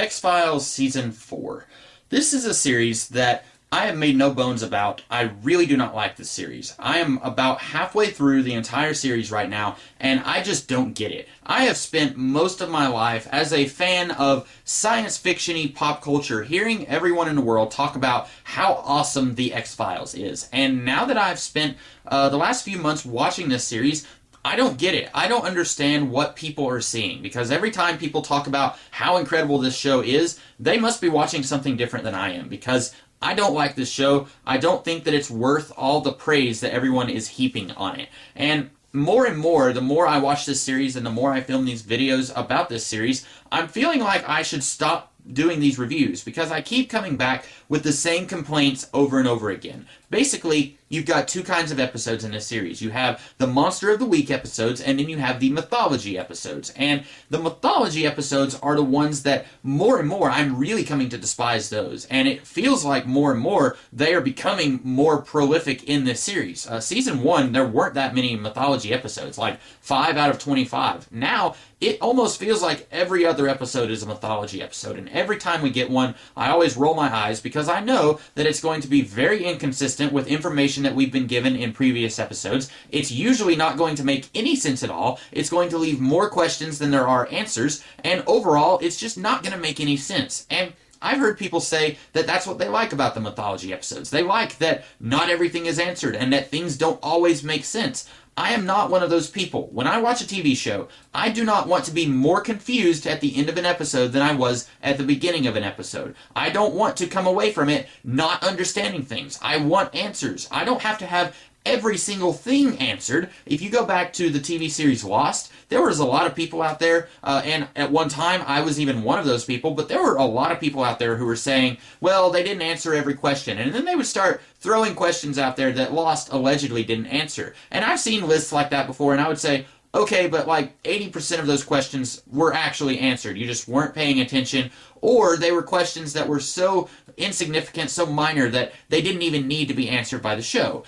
X-Files Season 4. This is a series that I have made no bones about. I really do not like this series. I am about halfway through the entire series right now, and I just don't get it. I have spent most of my life as a fan of science fiction-y pop culture, hearing everyone in the world talk about how awesome the X-Files is. And now that I've spent the last few months watching this series, I don't get it. I don't understand what people are seeing, because every time people talk about how incredible this show is, they must be watching something different than I am, because I don't like this show. I don't think that it's worth all the praise that everyone is heaping on it. And more, the more I watch this series and the more I film these videos about this series, I'm feeling like I should stop doing these reviews, because I keep coming back with the same complaints over and over again. Basically, you've got two kinds of episodes in this series. You have the Monster of the Week episodes, and then you have the Mythology episodes. And the Mythology episodes are the ones that more and more I'm really coming to despise those. And it feels like more and more they are becoming more prolific in this series. Season 1, there weren't that many Mythology episodes, like 5 out of 25. Now, it almost feels like every other episode is a Mythology episode, and every time we get one, I always roll my eyes, because I know that it's going to be very inconsistent with information that we've been given in previous episodes. It's usually not going to make any sense at all. It's going to leave more questions than there are answers, and overall, it's just not going to make any sense. And I've heard people say that that's what they like about the Mythology episodes. They like that not everything is answered and that things don't always make sense. I am not one of those people. When I watch a TV show, I do not want to be more confused at the end of an episode than I was at the beginning of an episode. I don't want to come away from it not understanding things. I want answers. I don't have to have every single thing answered. If you go back to the TV series Lost, there was a lot of people out there, and at one time I was even one of those people, but there were a lot of people out there who were saying, well, they didn't answer every question, and then they would start throwing questions out there that Lost allegedly didn't answer. And I've seen lists like that before, and I would say, okay, but like 80% of those questions were actually answered. You just weren't paying attention, or they were questions that were so insignificant, so minor, that they didn't even need to be answered by the show.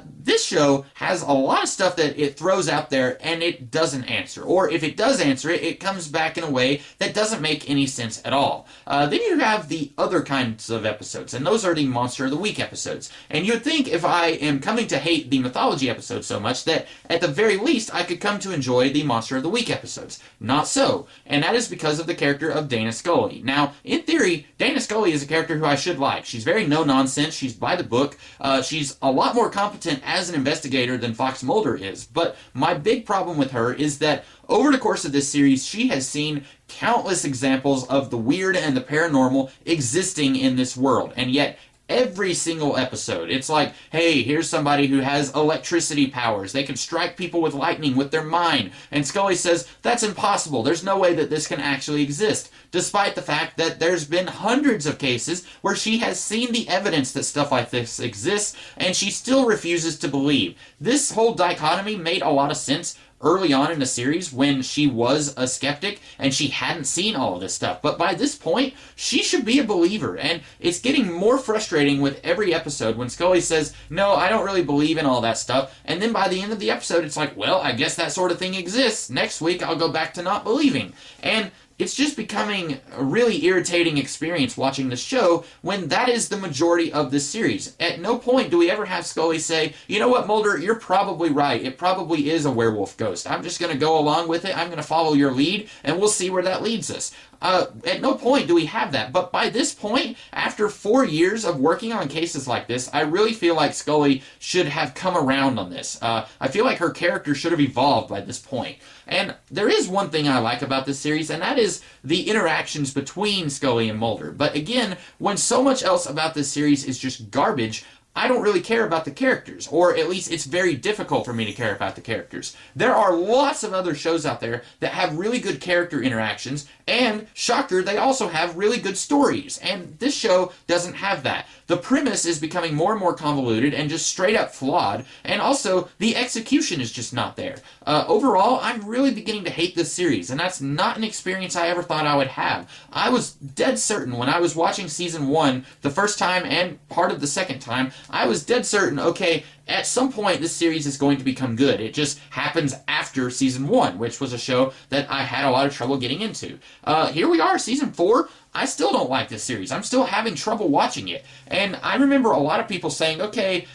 This show has a lot of stuff that it throws out there and it doesn't answer. Or if it does answer it, it comes back in a way that doesn't make any sense at all. Then you have the other kinds of episodes, and those are the Monster of the Week episodes. And you'd think if I am coming to hate the Mythology episodes so much that at the very least I could come to enjoy the Monster of the Week episodes. Not so. And that is because of the character of Dana Scully. Now, in theory, Dana Scully is a character who I should like. She's very no-nonsense. She's by the book. She's a lot more competent as an investigator than Fox Mulder is. But my big problem with her is that over the course of this series, she has seen countless examples of the weird and the paranormal existing in this world. And yet, every single episode, it's like, hey, here's somebody who has electricity powers. They can strike people with lightning with their mind. And Scully says, that's impossible. There's no way that this can actually exist. Despite the fact that there's been hundreds of cases where she has seen the evidence that stuff like this exists, and she still refuses to believe. This whole dichotomy made a lot of sense early on in the series when she was a skeptic and she hadn't seen all of this stuff. But by this point, she should be a believer. And it's getting more frustrating with every episode when Scully says, no, I don't really believe in all that stuff. And then by the end of the episode, it's like, well, I guess that sort of thing exists. Next week, I'll go back to not believing. And it's just becoming a really irritating experience watching the show when that is the majority of this series. At no point do we ever have Scully say, you know what, Mulder, you're probably right. It probably is a werewolf ghost. I'm just going to go along with it. I'm going to follow your lead, and we'll see where that leads us. At no point do we have that. But by this point, after 4 years of working on cases like this, I really feel like Scully should have come around on this. I feel like her character should have evolved by this point. And there is one thing I like about this series, and that is the interactions between Scully and Mulder. But again, when so much else about this series is just garbage, I don't really care about the characters, or at least it's very difficult for me to care about the characters. There are lots of other shows out there that have really good character interactions, and, shocker, they also have really good stories, and this show doesn't have that. The premise is becoming more and more convoluted and just straight up flawed, and also the execution is just not there. Overall, I'm really beginning to hate this series, and that's not an experience I ever thought I would have. I was dead certain when I was watching Season 1 the first time and part of the second time, I was dead certain, okay, at some point this series is going to become good. It just happens after season 1, which was a show that I had a lot of trouble getting into. Here we are, season 4. I still don't like this series. I'm still having trouble watching it. And I remember a lot of people saying, okay,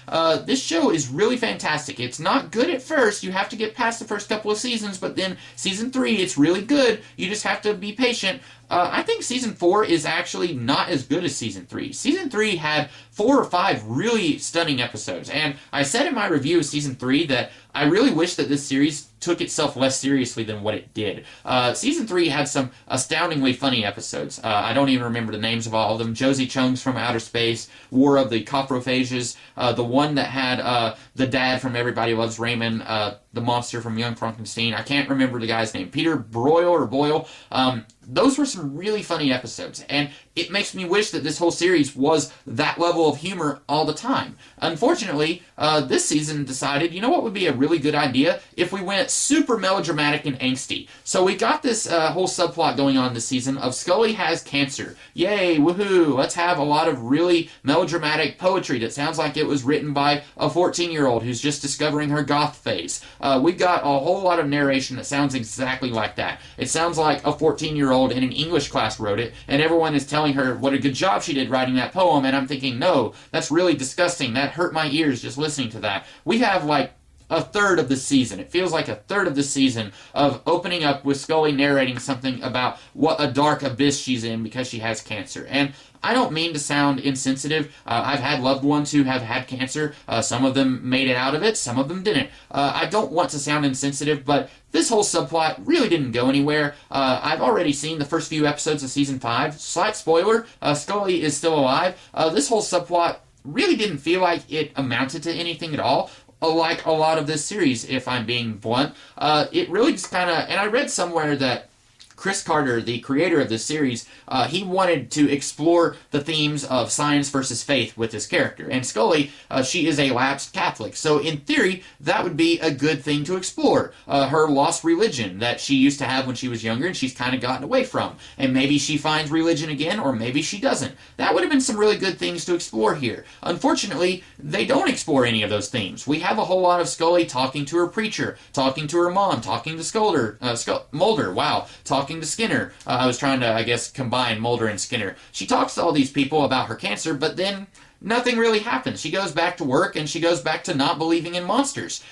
this show is really fantastic. It's not good at first. You have to get past the first couple of seasons, but then season 3, it's really good. You just have to be patient. I think season 4 is actually not as good as season 3. Season 3 had 4 or 5 really stunning episodes. And I said in my review of season 3 that I really wish that this series took itself less seriously than what it did. Season 3 had some astoundingly funny episodes. I don't even remember the names of all of them. Josie Chung's from Outer Space, War of the Coprophages, the one that had the dad from Everybody Loves Raymond, the monster from Young Frankenstein. I can't remember the guy's name. Peter Broyle or Boyle. Those were some really funny episodes, and it makes me wish that this whole series was that level of humor all the time. Unfortunately, this season decided, you know what would be a really good idea if we went super melodramatic and angsty. So we got this whole subplot going on this season of Scully has cancer. Yay, woohoo, let's have a lot of really melodramatic poetry that sounds like it was written by a 14-year-old who's just discovering her goth phase. We've got a whole lot of narration that sounds exactly like that. It sounds like a 14-year-old in an English class wrote it, and everyone is telling her what a good job she did writing that poem, and I'm thinking, no, that's really disgusting. That hurt my ears just listening to that. We have like a third of the season. It feels like a third of the season of opening up with Scully narrating something about what a dark abyss she's in because she has cancer. And I don't mean to sound insensitive. I've had loved ones who have had cancer. Some of them made it out of it. Some of them didn't. I don't want to sound insensitive, but this whole subplot really didn't go anywhere. I've already seen the first few episodes of Season 5. Slight spoiler, Scully is still alive. This whole subplot really didn't feel like it amounted to anything at all. Like a lot of this series, if I'm being blunt. It really just kind of... And I read somewhere that Chris Carter, the creator of this series, he wanted to explore the themes of science versus faith with his character. And Scully, she is a lapsed Catholic. So in theory, that would be a good thing to explore. Her lost religion that she used to have when she was younger and she's kind of gotten away from. And maybe she finds religion again, or maybe she doesn't. That would have been some really good things to explore here. Unfortunately, they don't explore any of those themes. We have a whole lot of Scully talking to her preacher, talking to her mom, talking to Mulder, wow, talking to Skinner. I was trying to, I guess, combine Mulder and Skinner. She talks to all these people about her cancer, but then nothing really happens. She goes back to work, and she goes back to not believing in monsters.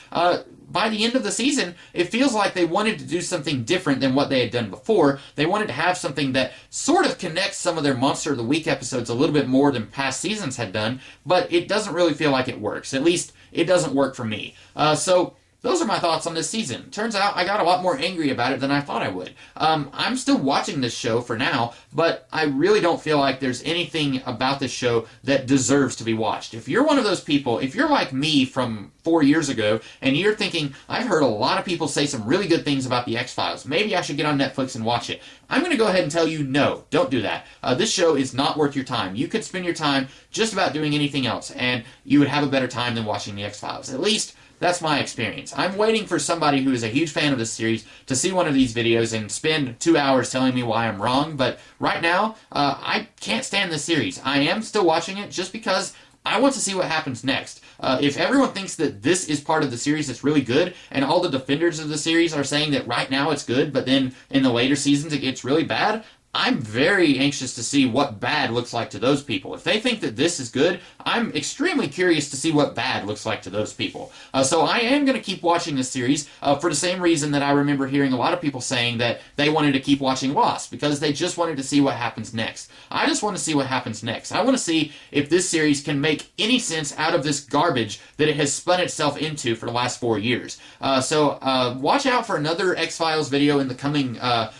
By the end of the season, it feels like they wanted to do something different than what they had done before. They wanted to have something that sort of connects some of their Monster of the Week episodes a little bit more than past seasons had done, but it doesn't really feel like it works. At least, it doesn't work for me. So those are my thoughts on this season. Turns out I got a lot more angry about it than I thought I would. I'm still watching this show for now, but I really don't feel like there's anything about this show that deserves to be watched. If you're one of those people, if you're like me from 4 years ago, and you're thinking, I've heard a lot of people say some really good things about the X-Files, maybe I should get on Netflix and watch it. I'm going to go ahead and tell you, no, don't do that. This show is not worth your time. You could spend your time just about doing anything else, and you would have a better time than watching the X-Files. At least, that's my experience. I'm waiting for somebody who is a huge fan of this series to see one of these videos and spend 2 hours telling me why I'm wrong, but right now, I can't stand this series. I am still watching it just because I want to see what happens next. If everyone thinks that this is part of the series that's really good, and all the defenders of the series are saying that right now it's good, but then in the later seasons it gets really bad, I'm very anxious to see what bad looks like to those people. If they think that this is good, I'm extremely curious to see what bad looks like to those people. So I am going to keep watching this series for the same reason that I remember hearing a lot of people saying that they wanted to keep watching Lost, because they just wanted to see what happens next. I just want to see what happens next. I want to see if this series can make any sense out of this garbage that it has spun itself into for the last 4 years. So watch out for another X-Files video in the coming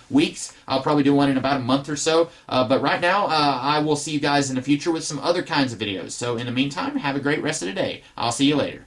weeks. I'll probably do one in about a month or so. But right now, I will see you guys in the future with some other kinds of videos. So in the meantime, have a great rest of the day. I'll see you later.